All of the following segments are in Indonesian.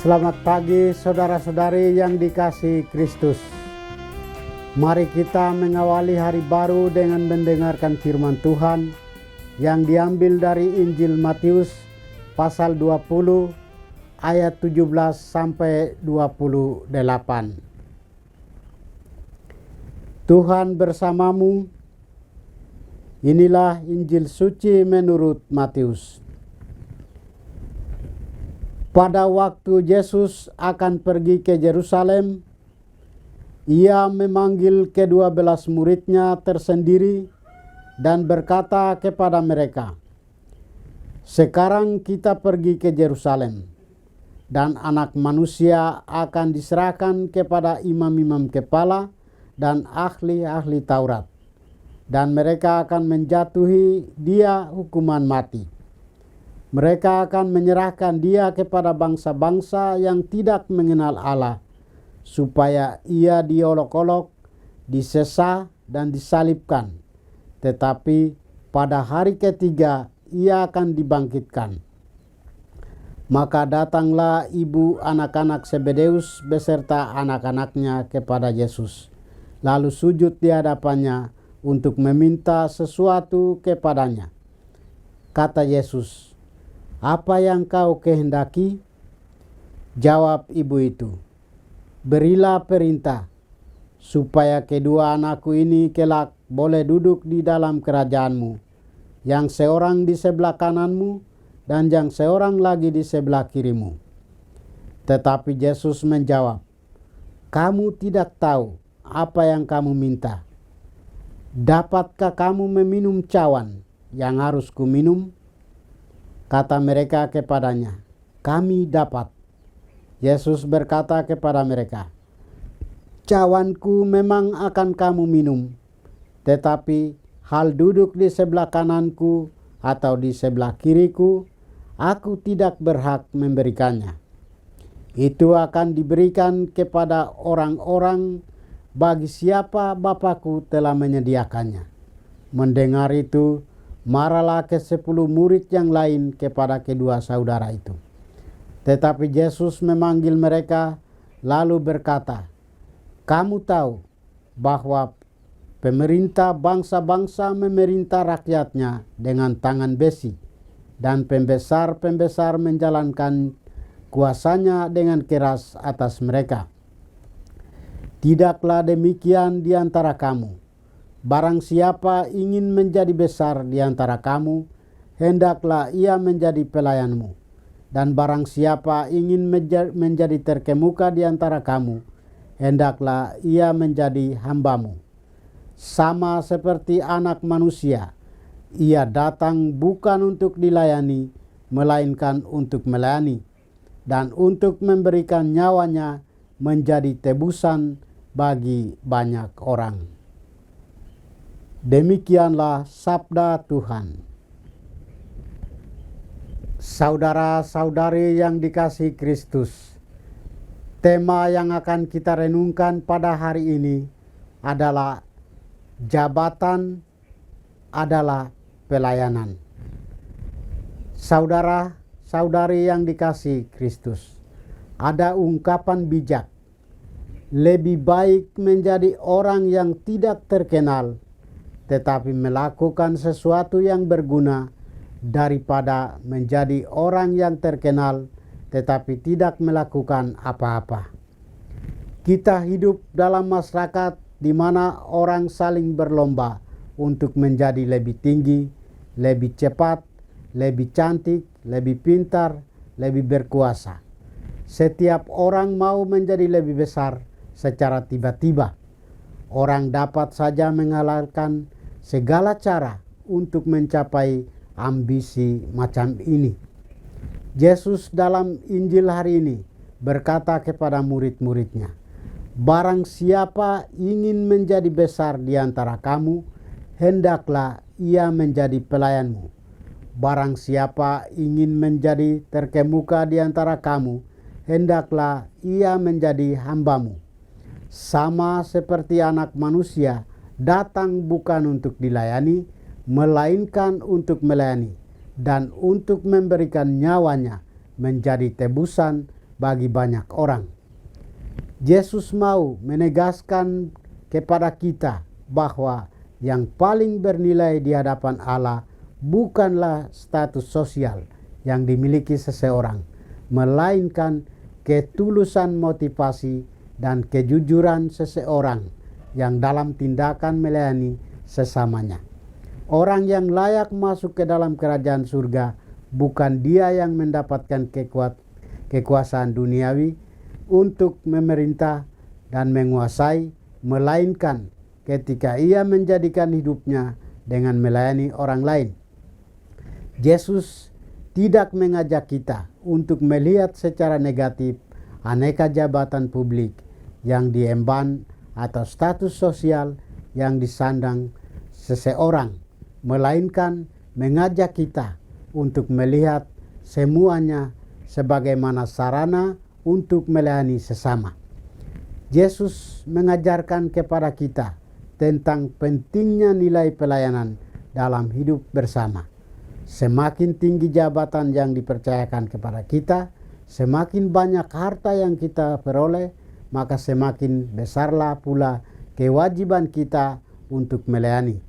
Selamat pagi saudara-saudari yang dikasihi Kristus. Mari kita mengawali hari baru dengan mendengarkan firman Tuhan yang diambil dari Injil Matius pasal 20 ayat 17 sampai 28. Tuhan bersamamu. Inilah Injil suci menurut Matius. Pada waktu Yesus akan pergi ke Yerusalem, ia memanggil ke-12 muridnya tersendiri dan berkata kepada mereka, "Sekarang kita pergi ke Yerusalem, dan Anak Manusia akan diserahkan kepada imam-imam kepala dan ahli-ahli Taurat, dan mereka akan menjatuhi dia hukuman mati. Mereka akan menyerahkan dia kepada bangsa-bangsa yang tidak mengenal Allah, supaya ia diolok-olok, disesah, dan disalibkan. Tetapi pada hari ketiga ia akan dibangkitkan." Maka datanglah ibu anak-anak Zebedeus beserta anak-anaknya kepada Yesus, lalu sujud di hadapannya untuk meminta sesuatu kepadanya. Kata Yesus, "Apa yang kau kehendaki?" Jawab ibu itu, "Berilah perintah, supaya kedua anakku ini kelak boleh duduk di dalam kerajaanmu, yang seorang di sebelah kananmu dan yang seorang lagi di sebelah kirimu." Tetapi Yesus menjawab, "Kamu tidak tahu apa yang kamu minta. Dapatkah kamu meminum cawan yang harus kuminum?" Kata mereka kepadanya, "Kami dapat." Yesus berkata kepada mereka, "Cawanku memang akan kamu minum, tetapi hal duduk di sebelah kananku atau di sebelah kiriku, aku tidak berhak memberikannya. Itu akan diberikan kepada orang-orang bagi siapa Bapakku telah menyediakannya." Mendengar itu, marahlah ke-10 murid yang lain kepada kedua saudara itu. Tetapi Yesus memanggil mereka lalu berkata, "Kamu tahu bahwa pemerintah bangsa-bangsa memerintah rakyatnya dengan tangan besi, dan pembesar-pembesar menjalankan kuasanya dengan keras atas mereka. Tidaklah demikian di antara kamu. Barang siapa ingin menjadi besar di antara kamu, hendaklah ia menjadi pelayanmu. Dan barang siapa ingin menjadi terkemuka di antara kamu, hendaklah ia menjadi hambamu. Sama seperti Anak Manusia, ia datang bukan untuk dilayani, melainkan untuk melayani, dan untuk memberikan nyawanya menjadi tebusan bagi banyak orang." Demikianlah sabda Tuhan. Saudara-saudari yang dikasihi Kristus, tema yang akan kita renungkan pada hari ini adalah jabatan adalah pelayanan. Saudara-saudari yang dikasihi Kristus, ada ungkapan bijak, lebih baik menjadi orang yang tidak terkenal tetapi melakukan sesuatu yang berguna daripada menjadi orang yang terkenal tetapi tidak melakukan apa-apa. Kita hidup dalam masyarakat di mana orang saling berlomba untuk menjadi lebih tinggi, lebih cepat, lebih cantik, lebih pintar, lebih berkuasa. Setiap orang mau menjadi lebih besar secara tiba-tiba. Orang dapat saja menghalalkan segala cara untuk mencapai ambisi macam ini. Yesus dalam Injil hari ini berkata kepada murid-muridnya, "Barang siapa ingin menjadi besar di antara kamu, hendaklah ia menjadi pelayanmu. Barang siapa ingin menjadi terkemuka di antara kamu, hendaklah ia menjadi hambamu. Sama seperti Anak Manusia datang bukan untuk dilayani, melainkan untuk melayani, dan untuk memberikan nyawanya menjadi tebusan bagi banyak orang. Yesus mau menegaskan kepada kita bahwa yang paling bernilai di hadapan Allah bukanlah status sosial yang dimiliki seseorang, melainkan ketulusan motivasi dan kejujuran seseorang yang dalam tindakan melayani sesamanya. Orang yang layak masuk ke dalam kerajaan surga bukan dia yang mendapatkan kekuasaan duniawi untuk memerintah dan menguasai, melainkan ketika ia menjadikan hidupnya dengan melayani orang lain. Yesus tidak mengajak kita untuk melihat secara negatif aneka jabatan publik yang diemban atau status sosial yang disandang seseorang, melainkan mengajak kita untuk melihat semuanya sebagaimana sarana untuk melayani sesama. Yesus mengajarkan kepada kita tentang pentingnya nilai pelayanan dalam hidup bersama. Semakin tinggi jabatan yang dipercayakan kepada kita, semakin banyak harta yang kita peroleh, maka semakin besarlah pula kewajiban kita untuk melayani.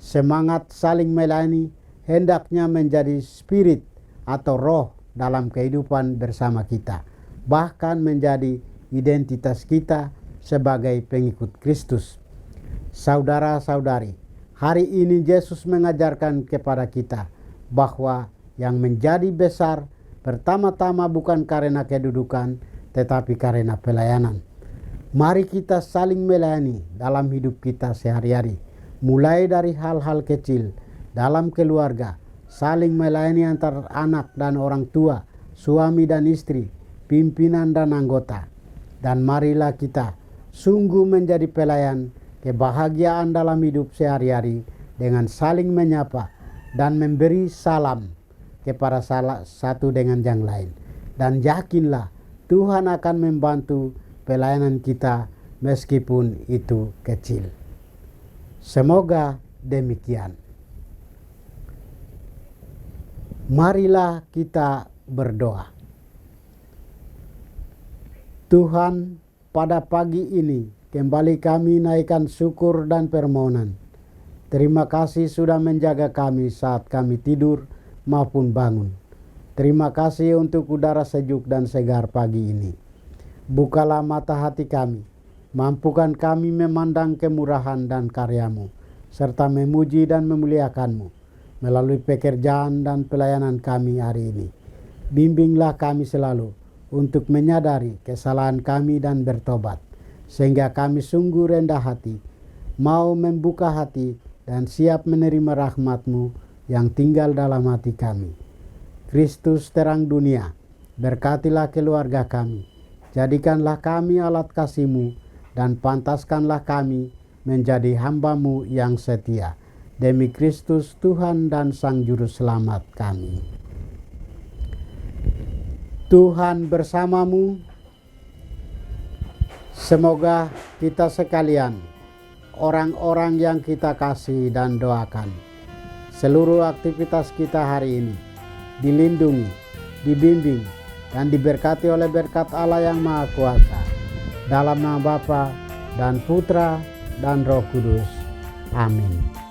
Semangat saling melayani hendaknya menjadi spirit atau roh dalam kehidupan bersama kita, bahkan menjadi identitas kita sebagai pengikut Kristus. Saudara-saudari, hari ini Yesus mengajarkan kepada kita bahwa yang menjadi besar pertama-tama bukan karena kedudukan, tetapi karena pelayanan. Mari kita saling melayani dalam hidup kita sehari-hari, mulai dari hal-hal kecil dalam keluarga, saling melayani antar anak dan orang tua, suami dan istri, pimpinan dan anggota. Dan marilah kita sungguh menjadi pelayan kebahagiaan dalam hidup sehari-hari dengan saling menyapa dan memberi salam kepada salah satu dengan yang lain. Dan yakinlah Tuhan akan membantu pelayanan kita meskipun itu kecil. Semoga demikian. Marilah kita berdoa. Tuhan, pada pagi ini kembali kami naikkan syukur dan permohonan. Terima kasih sudah menjaga kami saat kami tidur maupun bangun. Terima kasih untuk udara sejuk dan segar pagi ini. Bukalah mata hati kami, mampukan kami memandang kemurahan dan karya-Mu, serta memuji dan memuliakan-Mu melalui pekerjaan dan pelayanan kami hari ini. Bimbinglah kami selalu untuk menyadari kesalahan kami dan bertobat, sehingga kami sungguh rendah hati, mau membuka hati dan siap menerima rahmat-Mu yang tinggal dalam hati kami. Kristus terang dunia, berkatilah keluarga kami, jadikanlah kami alat kasih-Mu, dan pantaskanlah kami menjadi hamba-Mu yang setia. Demi Kristus Tuhan dan Sang Juru Selamat kami. Tuhan bersamamu. Semoga kita sekalian, orang-orang yang kita kasih dan doakan, seluruh aktivitas kita hari ini dilindungi, dibimbing, dan diberkati oleh berkat Allah yang Maha Kuasa. Dalam nama Bapa dan Putra dan Roh Kudus. Amin.